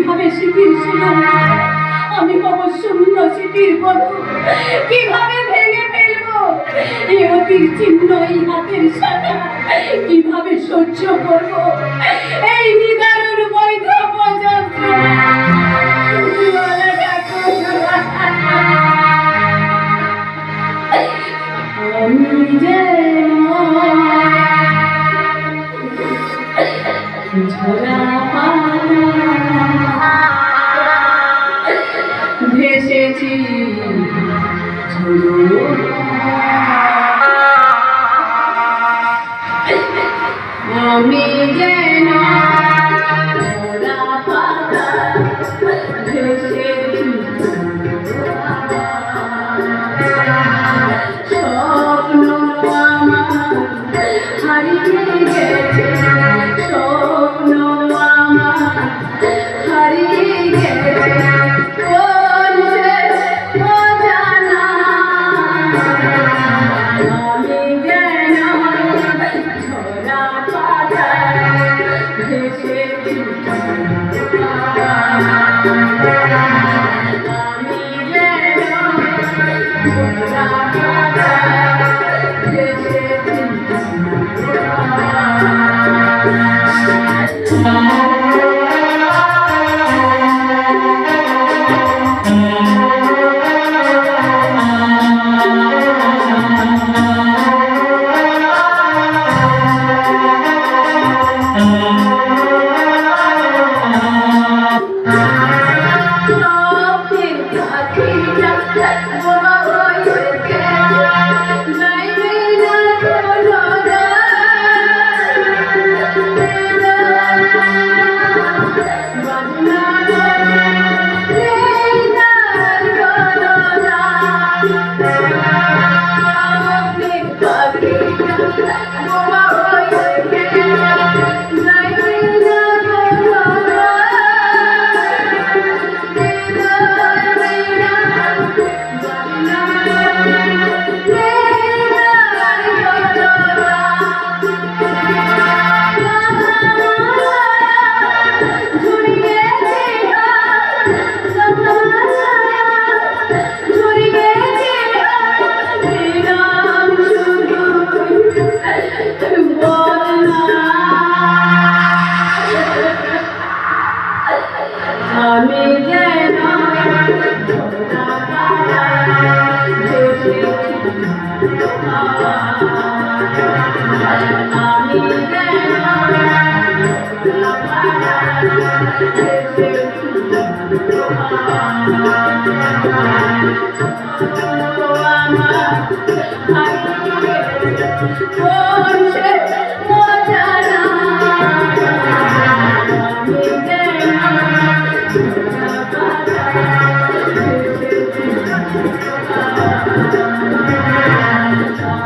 কিভাবে শিথিল ছিল, আমি কব শূন্য স্মৃতির পদ কিভাবে ভেঙে ফেলবো, এ অতির চিহ্ন এই হাতের শাখা কিভাবে সহ্য করবো, এই নিদারুণ বৈধ আমি যে ঝরা ভেসেছি আমি যেন ভেসেছি স্বপ্ন আমার হারিয়ে গেছে, স্বপ্ন আমার হারিয়ে গেছে কোন সে অজানা, আমি যেন ঝরা পাতা ভেসেছি, আমি যেন ঝরা পাতা ভেসেছি। আমি যেন ঝরা পাতা ভেসেছি, আমি যেন ঝরা পাতা ভেসেছি, আমার হারিয়ে গেছে কোন সে অজানা, আমি যেন ঝরা পাতা ভেসেছি।